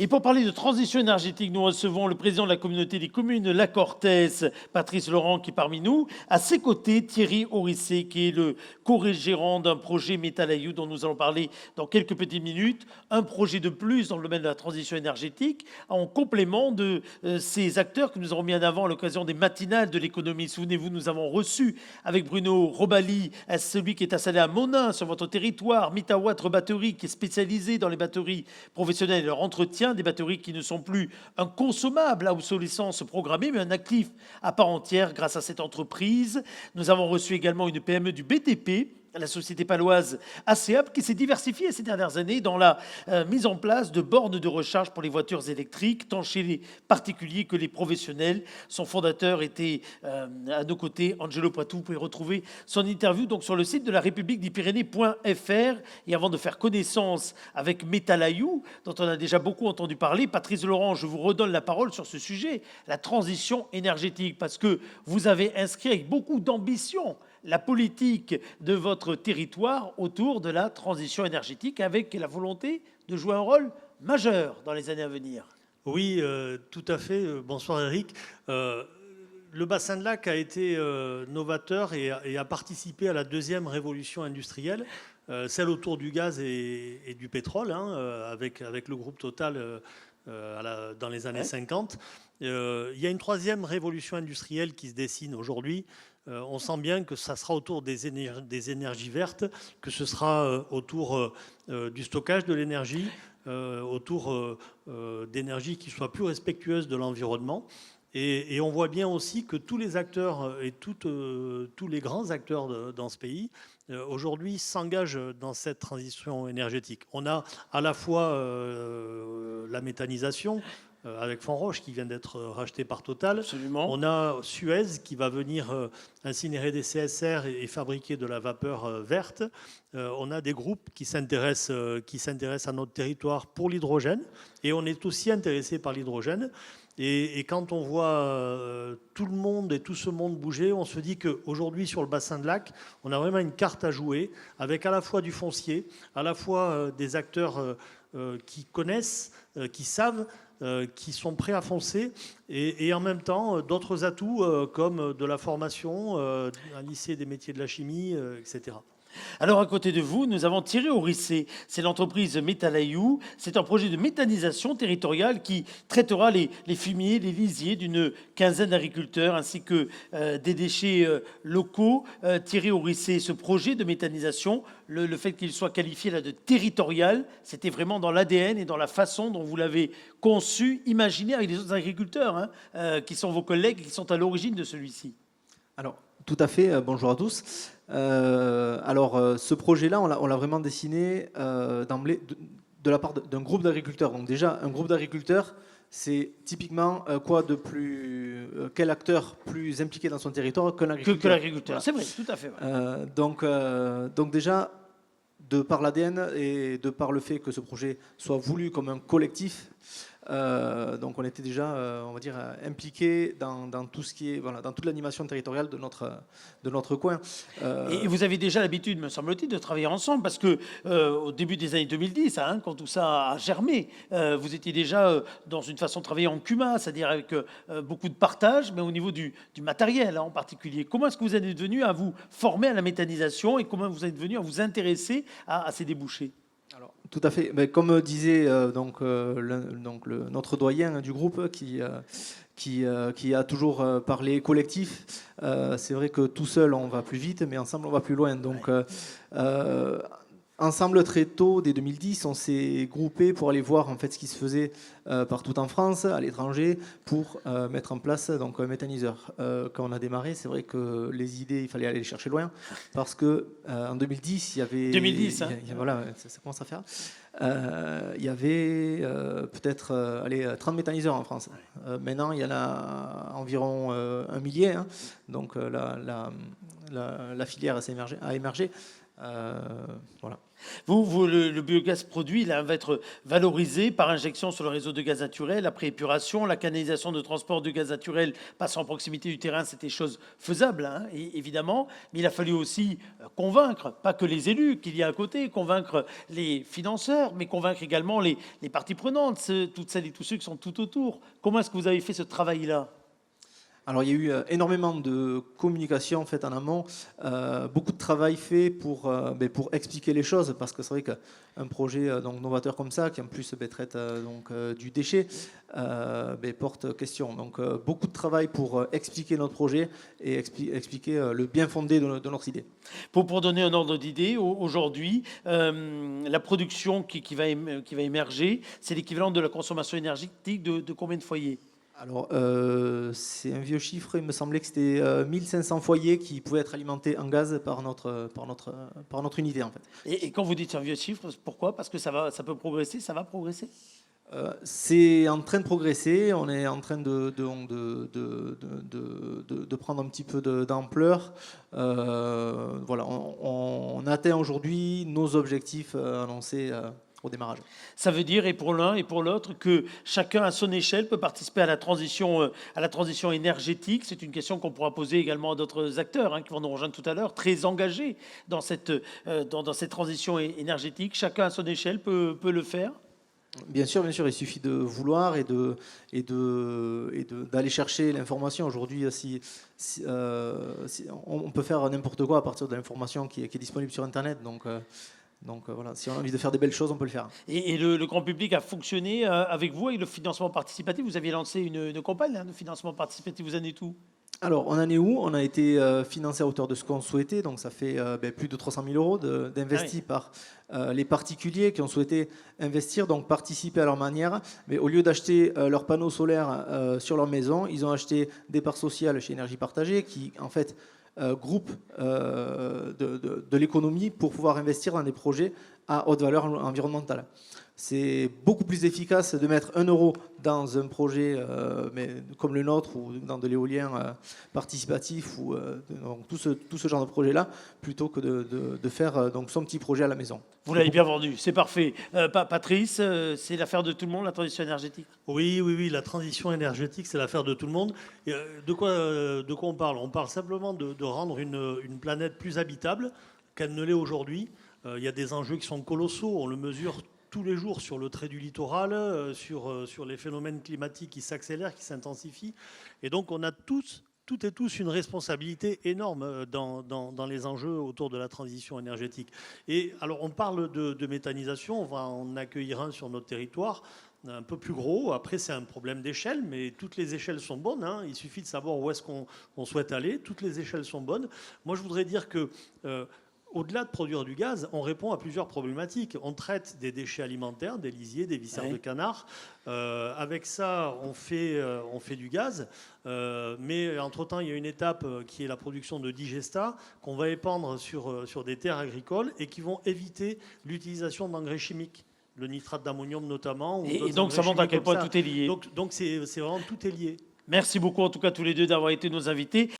Et pour parler de transition énergétique, nous recevons le président de la communauté des communes La Cortèze, Patrice Laurent, qui est parmi nous. À ses côtés, Thierry Orissé, qui est le co-gérant d'un projet Metalaïou dont nous allons parler dans quelques petites minutes. Un projet de plus dans le domaine de la transition énergétique, en complément de ces acteurs que nous avons mis en avant à l'occasion des matinales de l'économie. Souvenez-vous, nous avons reçu avec Bruno Robali, celui qui est installé à Monin, sur votre territoire, Mitawatt Batterie, qui est spécialisé dans les batteries professionnelles et leur entretien, des batteries qui ne sont plus un consommable à obsolescence programmée, mais un actif à part entière grâce à cette entreprise. Nous avons reçu également une PME du BTP, la société paloise ACEAP, qui s'est diversifiée ces dernières années dans la mise en place de bornes de recharge pour les voitures électriques, tant chez les particuliers que les professionnels. Son fondateur était à nos côtés, Angelo Poitou. Vous pouvez retrouver son interview donc sur le site de la République des Pyrénées.fr. Et avant de faire connaissance avec Metalaïou, dont on a déjà beaucoup entendu parler, Patrice Laurent, je vous redonne la parole sur ce sujet, la transition énergétique, parce que vous avez inscrit avec beaucoup d'ambition la politique de votre territoire autour de la transition énergétique, avec la volonté de jouer un rôle majeur dans les années à venir. Oui, tout à fait. Bonsoir Eric. Le bassin de lac a été novateur et a participé à la deuxième révolution industrielle, celle autour du gaz et du pétrole, avec le groupe Total dans les années 50. Il y a une troisième révolution industrielle qui se dessine aujourd'hui. On sent bien que ça sera autour des énergies vertes, que ce sera autour du stockage de l'énergie, autour d'énergies qui soient plus respectueuses de l'environnement. Et on voit bien aussi que tous les acteurs et tous les grands acteurs dans ce pays aujourd'hui s'engagent dans cette transition énergétique. On a à la fois la méthanisation, avec Fonroche qui vient d'être racheté par Total. Absolument. On a Suez qui va venir incinérer des CSR et fabriquer de la vapeur verte. On a des groupes qui s'intéressent à notre territoire pour l'hydrogène, et on est aussi intéressé par l'hydrogène. Et quand on voit tout le monde et tout ce monde bouger, on se dit qu'aujourd'hui, sur le bassin de lac, on a vraiment une carte à jouer, avec à la fois du foncier, à la fois des acteurs qui connaissent, qui savent, qui sont prêts à foncer, et en même temps d'autres atouts comme de la formation, un lycée des métiers de la chimie, etc. Alors, à côté de vous, nous avons Thierry Orissé. C'est l'entreprise Metalaïou. C'est un projet de méthanisation territoriale qui traitera les fumiers, les lisiers d'une quinzaine d'agriculteurs ainsi que des déchets locaux. Thierry Orissé, ce projet de méthanisation, le fait qu'il soit qualifié là de territorial, c'était vraiment dans l'ADN et dans la façon dont vous l'avez conçu, imaginé avec les autres agriculteurs, qui sont vos collègues, qui sont à l'origine de celui-ci. Alors, tout à fait, bonjour à tous. Ce projet-là, on l'a vraiment dessiné d'emblée de la part d'un groupe d'agriculteurs. Donc déjà, un groupe d'agriculteurs, c'est typiquement quoi de plus... quel acteur plus impliqué dans son territoire qu'un agriculteur. Que l'agriculteur, Voilà. c'est vrai, tout à fait. Ouais. Donc déjà, de par l'ADN et de par le fait que ce projet soit voulu comme un collectif, donc on était déjà, on va dire, impliqué dans tout ce qui est, voilà, dans toute l'animation territoriale de notre coin. Et vous avez déjà l'habitude, me semble-t-il, de travailler ensemble, parce que au début des années 2010, quand tout ça a germé, vous étiez déjà dans une façon de travailler en CUMA, c'est-à-dire avec beaucoup de partage, mais au niveau du matériel en particulier. Comment est-ce que vous êtes devenu à vous former à la méthanisation et comment vous êtes devenu à vous intéresser à ces débouchés? Alors, tout à fait. Mais comme disait notre doyen du groupe qui a toujours parlé collectif, c'est vrai que tout seul on va plus vite, mais ensemble on va plus loin. Donc ensemble, très tôt, dès 2010, on s'est groupé pour aller voir en fait ce qui se faisait partout en France, à l'étranger, pour mettre en place donc un méthaniseur. Quand on a démarré, c'est vrai que les idées, il fallait aller les chercher loin, parce que en 2010, il y avait 2010, voilà, ça commence à faire. Il y avait peut-être 30 méthaniseurs en France. Maintenant, il y en a environ 1 millier. Donc la filière a émergé. Voilà. Le biogaz produit là, va être valorisé par injection sur le réseau de gaz naturel, après épuration, la canalisation de transport de gaz naturel passant en proximité du terrain, c'était chose faisable, hein, évidemment, mais il a fallu aussi convaincre, pas que les élus qu'il y a à côté, convaincre les financeurs, mais convaincre également les parties prenantes, toutes celles et tous ceux qui sont tout autour. Comment est-ce que vous avez fait ce travail-là ? Alors il y a eu énormément de communication faite en amont, beaucoup de travail fait pour expliquer les choses, parce que c'est vrai qu'un projet donc novateur comme ça, qui en plus traite du déchet, porte question. Donc beaucoup de travail pour expliquer notre projet et expliquer le bien fondé de notre idée. Pour donner un ordre d'idée, aujourd'hui, la production qui va émerger, c'est l'équivalent de la consommation énergétique de combien de foyers ? Alors, c'est un vieux chiffre, il me semblait que c'était 1500 foyers qui pouvaient être alimentés en gaz par notre unité, en fait. Et quand vous dites un vieux chiffre, pourquoi ? Parce que ça peut progresser, ça va progresser ? C'est en train de progresser, on est en train de prendre un petit peu d'ampleur. Voilà, on atteint aujourd'hui nos objectifs annoncés au démarrage. Ça veut dire, et pour l'un et pour l'autre, que chacun à son échelle peut participer à la transition énergétique. C'est une question qu'on pourra poser également à d'autres acteurs qui vont nous rejoindre tout à l'heure, très engagés dans cette transition énergétique. Chacun à son échelle peut le faire. Bien sûr, il suffit de vouloir et d'aller chercher l'information. Aujourd'hui, on peut faire n'importe quoi à partir de l'information qui est disponible sur Internet. Donc voilà, si on a envie de faire des belles choses, on peut le faire. Et le grand public a fonctionné avec vous, avec le financement participatif. Vous aviez lancé une campagne de financement participatif, vous en êtes où ? Alors, on en est où ? On a été financé à hauteur de ce qu'on souhaitait, donc ça fait plus de 300 000 euros d'investis par les particuliers qui ont souhaité investir, donc participer à leur manière. Mais au lieu d'acheter leurs panneaux solaires sur leur maison, ils ont acheté des parts sociales chez Énergie Partagée qui, en fait, groupe de l'économie pour pouvoir investir dans des projets à haute valeur environnementale. C'est beaucoup plus efficace de mettre 1 euro dans un projet comme le nôtre ou dans de l'éolien participatif ou donc tout ce genre de projet-là, plutôt que de faire donc son petit projet à la maison. Vous l'avez bien vendu, c'est parfait. Patrice, c'est l'affaire de tout le monde, la transition énergétique ? Oui, la transition énergétique, c'est l'affaire de tout le monde. Et, de quoi on parle ? On parle simplement de rendre une planète plus habitable qu'elle ne l'est aujourd'hui. Il y a des enjeux qui sont colossaux, on le mesure tous les jours sur le trait du littoral, sur les phénomènes climatiques qui s'accélèrent, qui s'intensifient. Et donc on a toutes et tous une responsabilité énorme dans les enjeux autour de la transition énergétique. Et alors on parle de méthanisation, on va en accueillir un sur notre territoire, un peu plus gros. Après c'est un problème d'échelle, mais toutes les échelles sont bonnes, hein. Il suffit de savoir où est-ce qu'on souhaite aller, toutes les échelles sont bonnes. Moi je voudrais dire que au-delà de produire du gaz, on répond à plusieurs problématiques. On traite des déchets alimentaires, des lisiers, des viscères de canard. Avec ça, on fait du gaz. Mais entre-temps, il y a une étape qui est la production de digestat qu'on va épandre sur des terres agricoles et qui vont éviter l'utilisation d'engrais chimiques. Le nitrate d'ammonium notamment. Et donc ça montre à quel point tout est lié. Donc c'est vraiment tout est lié. Merci beaucoup en tout cas tous les deux d'avoir été nos invités.